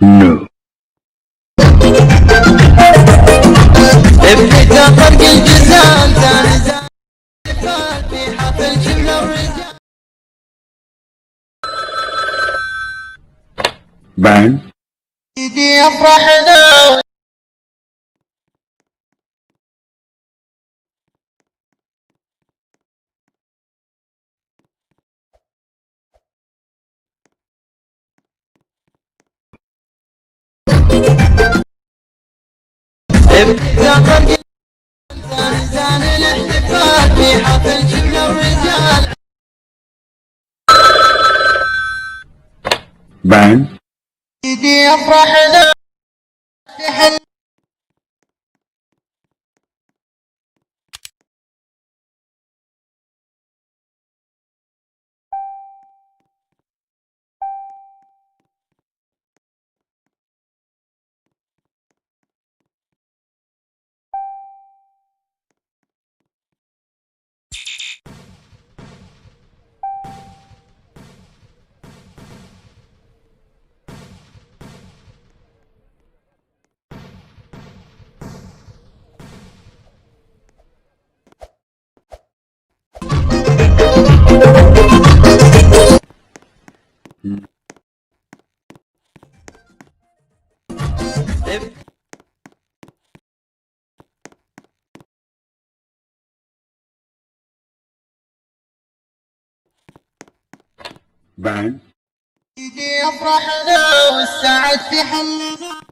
No. ابتدى طرق الجزال ثاني زال في حفل شمل الرجال. بعد ايدي افرحنا. ابتدى طرق ثاني زال الاحتفال في حفل شمل الرجال. بعد ايدي افرحنا. بعد ايدي افرحنا والسعد في حلنا.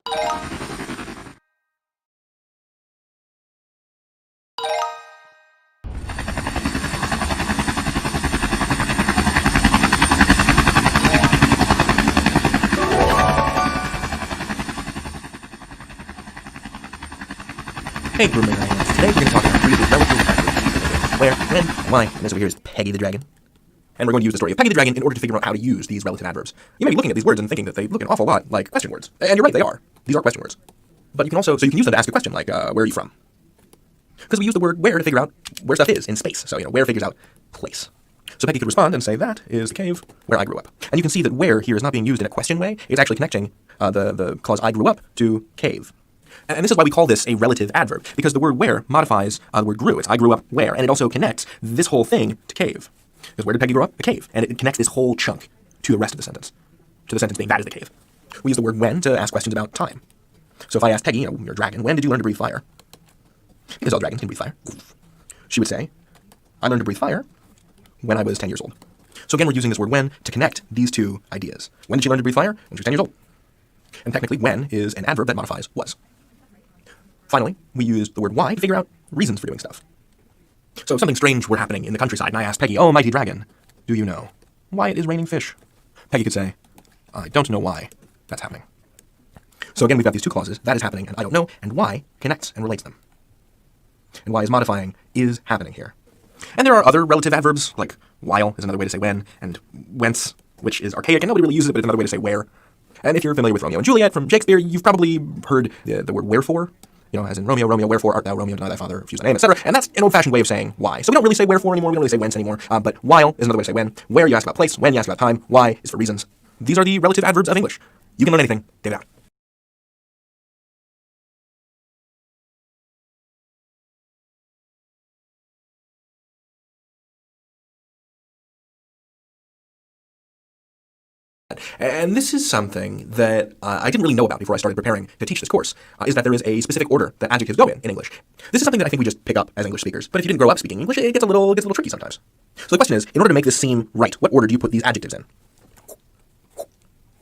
Hey, grooming audience. Today we're going to talk about three of the relative adverbs: where, when, and why. And this over here is Peggy the Dragon. And we're going to use the story of Peggy the Dragon in order to figure out how to use these relative adverbs. You may be looking at these words and thinking that they look an awful lot like question words. And you're right, they are. These are question words. But you can also, so you can use them to ask a question like, where are you from? Because we use the word where to figure out where stuff is in space. So, where figures out place. So Peggy could respond and say, that is the cave where I grew up. And you can see that where here is not being used in a question way. It's actually connecting the clause I grew up to cave. And this is why we call this a relative adverb, because the word where modifies the word grew. It's I grew up where, and it also connects this whole thing to cave. Because where did Peggy grow up? A cave. And it connects this whole chunk to the rest of the sentence, to the sentence being that is the cave. We use the word when to ask questions about time. So if I ask Peggy, you're a dragon, when did you learn to breathe fire? Because all dragons can breathe fire. She would say, I learned to breathe fire when I was 10 years old. So again, we're using this word when to connect these two ideas. When did she learn to breathe fire? When she was 10 years old. And technically, when is an adverb that modifies was. Finally, we use the word why to figure out reasons for doing stuff. So if something strange were happening in the countryside, and I asked Peggy, oh, mighty dragon, do you know why it is raining fish? Peggy could say, I don't know why that's happening. So again, we've got these two clauses, that is happening, and I don't know, and why connects and relates them. And why is modifying is happening here. And there are other relative adverbs, like while is another way to say when, and whence, which is archaic, and nobody really uses it, but it's another way to say where. And if you're familiar with Romeo and Juliet from Shakespeare, you've probably heard the word wherefore. As in Romeo, Romeo, wherefore art thou Romeo, deny thy father, refuse thy name, etc. And that's an old-fashioned way of saying why. So we don't really say wherefore anymore, we don't really say whence anymore, but while is another way to say when. Where, you ask about place. When, you ask about time. Why is for reasons. These are the relative adverbs of English. You can learn anything. Get it out. And this is something that I didn't really know about before I started preparing to teach this course, is that there is a specific order that adjectives go in English. This is something that I think we just pick up as English speakers, but if you didn't grow up speaking English, it gets a little tricky sometimes. So the question is, in order to make this seem right, what order do you put these adjectives in?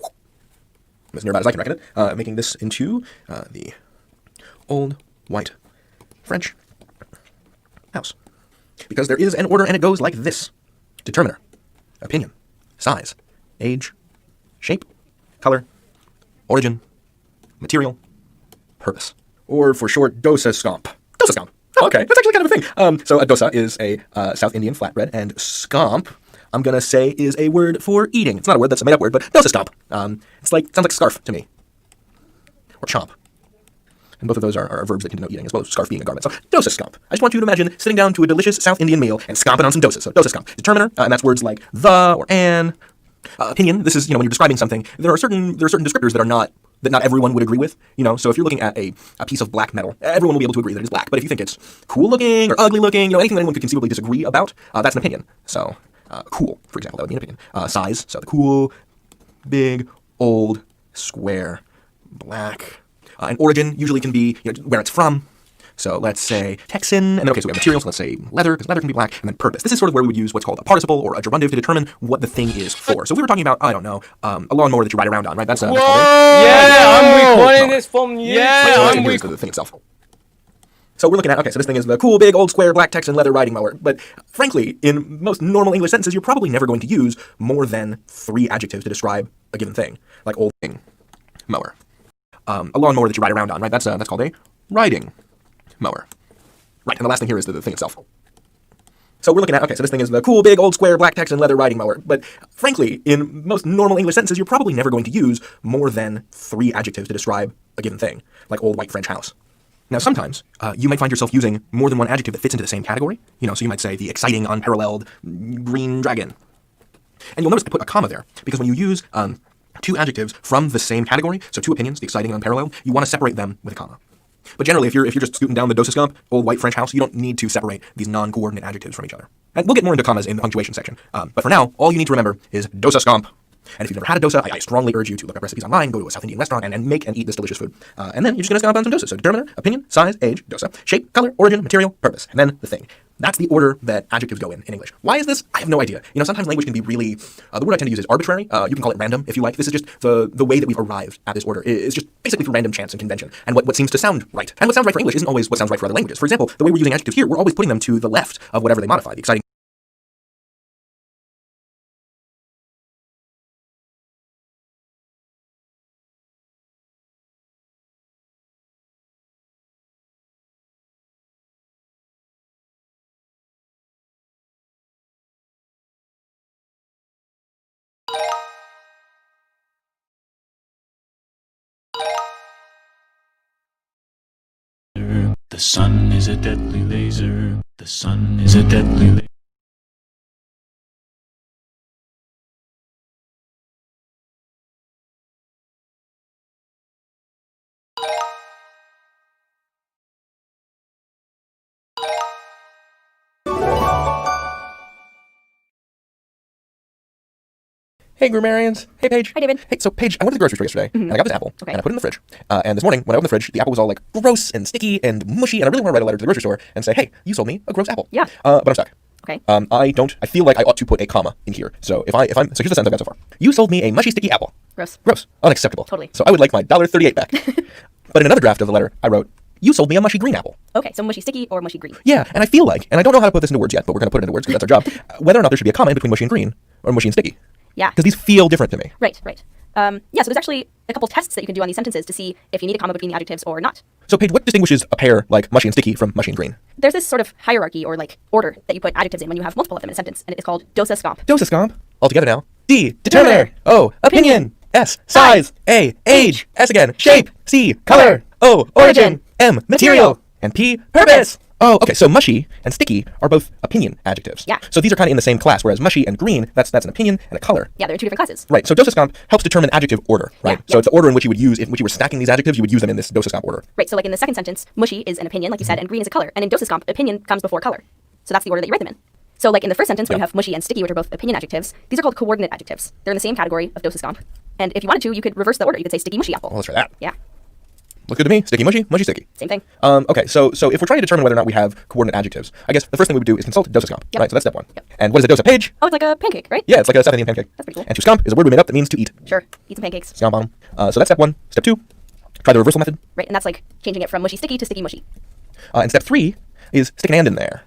I'm as nearby as I can reckon it, making this into the old white French house. Because there is an order and it goes like this. Determiner, opinion, size, age, shape, color, origin, material, purpose. Or for short, dosa scomp. Dosa scomp. Oh, okay, that's actually kind of a thing. So a dosa is a South Indian flatbread, and scomp, I'm going to say, is a word for eating. It's not a word, that's a made-up word, but dosa scomp. Sounds like scarf to me. Or chomp. And both of those are verbs that can denote eating, as well as scarf being a garment. So, dosa scomp. I just want you to imagine sitting down to a delicious South Indian meal and scomping on some dosa. So, dosa scomp. Determiner, and that's words like the or an. Opinion, this is, when you're describing something, there are certain descriptors that not everyone would agree with, so if you're looking at a piece of black metal, everyone will be able to agree that it is black, but if you think it's cool looking or ugly looking, anything that anyone could conceivably disagree about, that's an opinion. So, cool, for example, that would be an opinion. Size, so the cool, big, old, square, black. And origin usually can be, where it's from. So let's say Texan, and then, okay, so we have material, so let's say leather, because leather can be black, and then purpose. This is sort of where we would use what's called a participle or a gerundive to determine what the thing is for. So if we were talking about, I don't know, a lawnmower that you ride around on, right? That's Whoa! I'm recording this from you. The thing itself. So we're looking at, okay, so this thing is the cool, big, old, square, black Texan leather riding mower. But frankly, in most normal English sentences, you're probably never going to use more than 3 adjectives to describe a given thing, like old thing, mower. A lawnmower that you ride around on, right? That's called a riding mower. Right, and the last thing here is the thing itself. So we're looking at, okay, so this thing is the cool, big, old, square, black Texan leather riding mower. But frankly, in most normal English sentences, you're probably never going to use more than 3 adjectives to describe a given thing, like old white French house. Now, sometimes you might find yourself using more than one adjective that fits into the same category. So you might say the exciting, unparalleled green dragon. And you'll notice I put a comma there, because when you use 2 adjectives from the same category, so 2 opinions, the exciting and unparalleled, you want to separate them with a comma. But generally, if you're just scooting down the dosa scomp, old white French house, you don't need to separate these non-coordinate adjectives from each other. And we'll get more into commas in the punctuation section. But for now, all you need to remember is dosa scomp. And if you've never had a dosa, I strongly urge you to look up recipes online, go to a South Indian restaurant, and make and eat this delicious food. And then you're just going to stomp on some dosa. So determiner, opinion, size, age, dosa, shape, color, origin, material, purpose, and then the thing. That's the order that adjectives go in English. Why is this? I have no idea. Sometimes language can be really, the word I tend to use is arbitrary. You can call it random if you like. This is just the way that we've arrived at this order is just basically through random chance and convention. And what seems to sound right. And what sounds right for English isn't always what sounds right for other languages. For example, the way we're using adjectives here, we're always putting them to the left of whatever they modify. The exciting The sun is a deadly laser. The sun is a deadly laser. Hey, grammarians. Hey, Paige. Hi, David. Hey, so Paige, I went to the grocery store yesterday, and I got this apple, Okay. and I put it in the fridge. And this morning, when I opened the fridge, the apple was all like gross and sticky and mushy, and I really want to write a letter to the grocery store and say, hey, you sold me a gross apple. Yeah. But I'm stuck. Okay. I feel like I ought to put a comma in here. So so here's the sentence I've got so far. You sold me a mushy, sticky apple. Gross. Gross. Unacceptable. Totally. So I would like my $1.38 back. But in another draft of the letter, I wrote, you sold me a mushy green apple. Okay, so mushy sticky or mushy green. Yeah, and I feel like, and I don't know how to put this into words yet, but we're going to put it into words because that's our job, whether or not there should be a comma in between mushy and green, or mushy and sticky. Yeah. Because these feel different to me. Right. So there's actually a couple tests that you can do on these sentences to see if you need a comma between the adjectives or not. So Paige, what distinguishes a pair like mushy and sticky from mushy and green? There's this sort of hierarchy or like order that you put adjectives in when you have multiple of them in a sentence, and it's called dosa scomp. Dosa scomp. All together now. D, determiner. O, opinion. S, size. A, age. S again, shape. C, color. O, origin. M, material. And P, purpose. Oh, okay, so mushy and sticky are both opinion adjectives. Yeah. So these are kind of in the same class, whereas mushy and green, that's an opinion and a color. Yeah, they're in two different classes. Right, so dosa scomp helps determine adjective order, right? Yeah, So yeah. it's the order in which you would use, in which you were stacking these adjectives, you would use them in this dosa scomp order. Right, so like in the second sentence, mushy is an opinion, like you said, and green is a color. And in dosa scomp, opinion comes before color. So that's the order that you write them in. So like in the first sentence, when you have mushy and sticky, which are both opinion adjectives, these are called coordinate adjectives. They're in the same category of dosa scomp. And if you wanted to, you could reverse the order. You could say sticky mushy apple. Well, let's try that. Yeah, Looks good to me. Sticky mushy, mushy sticky. same thing. Okay, so if we're trying to determine whether or not we have coordinate adjectives, I guess the first thing we would do is consult dosa scomp. Yep. Right, so that's step one. Yep. And what is a dosa page? Oh, it's like a pancake, right? Yeah, it's like a South Indian pancake. That's pretty cool. And to scomp is a word we made up that means to eat. Sure, eat some pancakes. Scomp on 'em. So that's step one. Step two, try the reversal method. Right, and that's like changing it from mushy sticky to sticky mushy. And step three is stick an and in there.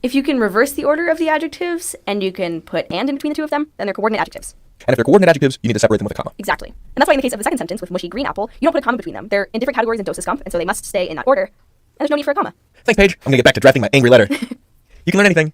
If you can reverse the order of the adjectives and you can put and in between the two of them, then they're coordinate adjectives. And if they're coordinate adjectives, you need to separate them with a comma. Exactly. And that's why in the case of the second sentence with mushy green apple, you don't put a comma between them. They're in different categories in dosa scomp, and so they must stay in that order. And there's no need for a comma. Thanks, Paige. I'm gonna get back to drafting my angry letter. You can learn anything.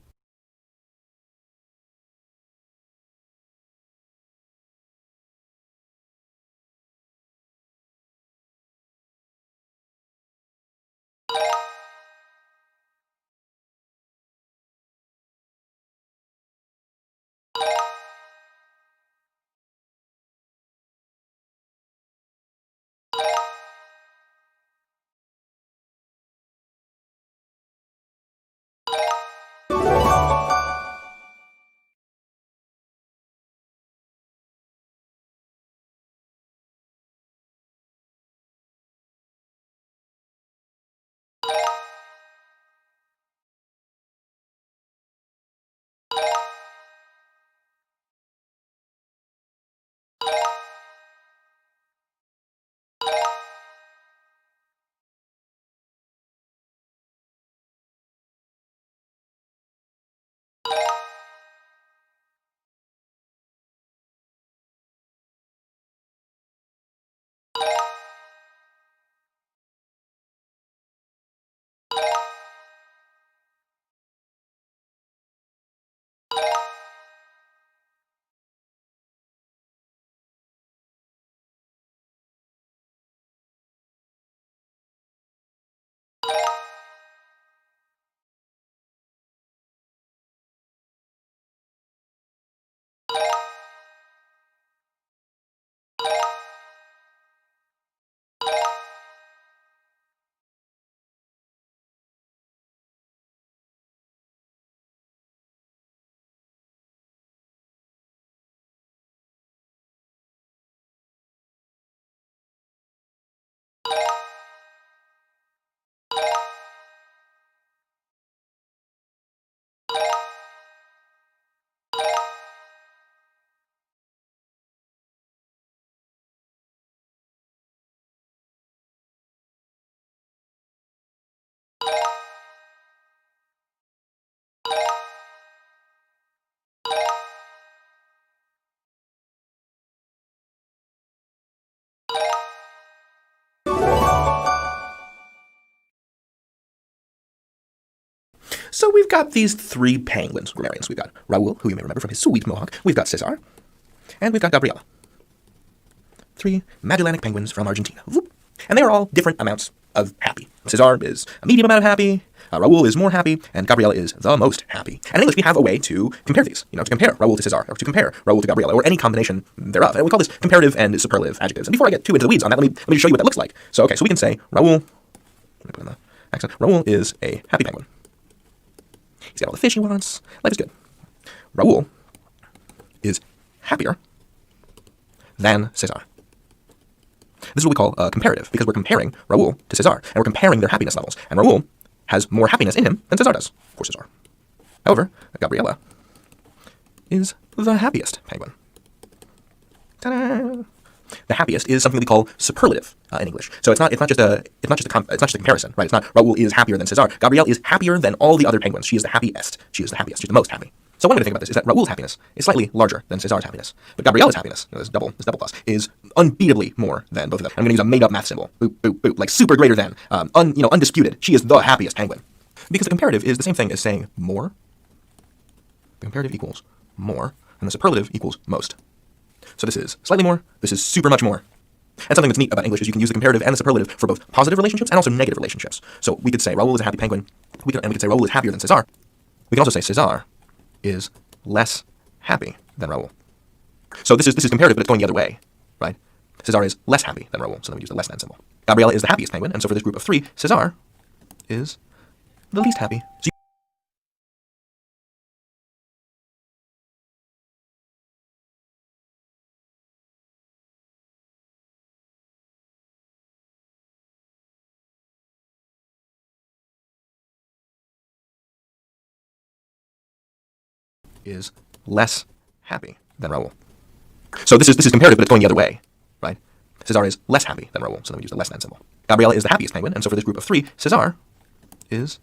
So we've got these three penguins, grammarians. We've got Raoul, who you may remember from his sweet mohawk. We've got Cesar. And we've got Gabriela. Three Magellanic penguins from Argentina. Whoop. And they are all different amounts of happy. Cesar is a medium amount of happy, Raoul is more happy, and Gabriela is the most happy. And in English, we have a way to compare these, to compare Raoul to Cesar, or to compare Raoul to Gabriela, or any combination thereof. And we call this comparative and superlative adjectives. And before I get too into the weeds on that, let me show you what that looks like. So we can say Raoul, let me put in the accent, Raoul is a happy penguin. He's got all the fish he wants. Life is good. Raoul is happier than Cesar. This is what we call comparative, because we're comparing Raoul to Cesar, and we're comparing their happiness levels. And Raoul has more happiness in him than Cesar does, for Cesar. However, Gabriela is the happiest penguin. Ta-da! The happiest is something we call superlative in English. So it's not just a comparison, right? It's not Raoul is happier than Cesar. Gabrielle is happier than all the other penguins. She is the happiest. She's the most happy. So one way to think about this is that Raoul's happiness is slightly larger than Cesar's happiness, but Gabriela's happiness, this double plus, is unbeatably more than both of them. I'm going to use a made-up math symbol, boop, boop, boop, like super greater than, undisputed. She is the happiest penguin, because the comparative is the same thing as saying more. The comparative equals more, and the superlative equals most. So this is slightly more. This is super much more. And something that's neat about English is you can use the comparative and the superlative for both positive relationships and also negative relationships. So we could say Raoul is a happy penguin, and we could say Raoul is happier than Cesar. We can also say Cesar is less happy than Raoul. So this is comparative, but it's going the other way, right? Cesar is less happy than Raoul, so then we use the less than symbol. Gabriela is the happiest penguin, and so for this group of three, Cesar is the least happy. So is less happy than Raoul. So this is comparative, but it's going the other way, right? Cesar is less happy than Raoul, so then we use the less than symbol. Gabriela is the happiest penguin, and so for this group of three, Cesar is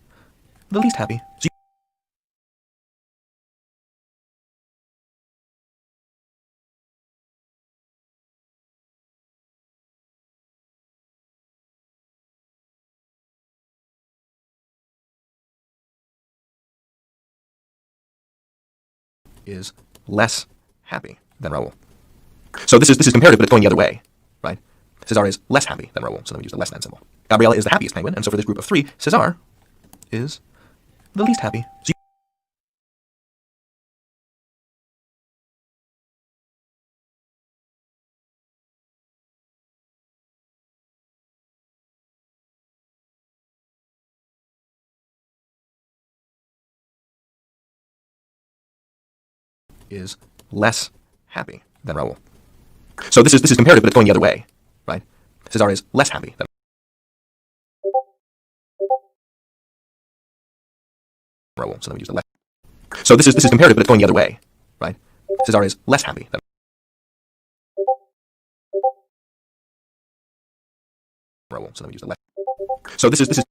the least happy. So is less happy than Raoul. So this is comparative, but it's going the other way, right? Cesar is less happy than Raoul, so then we use the less than symbol. Gabriela is the happiest penguin, and so for this group of three, Cesar is the least happy. So is less happy than Raoul. So this is comparative, but it's going the other way, right? Cesar is less happy than Raoul, so then we use the less. So this is comparative, but it's going the other way, right? Cesar is less happy than Raoul, so then we use the less. So this is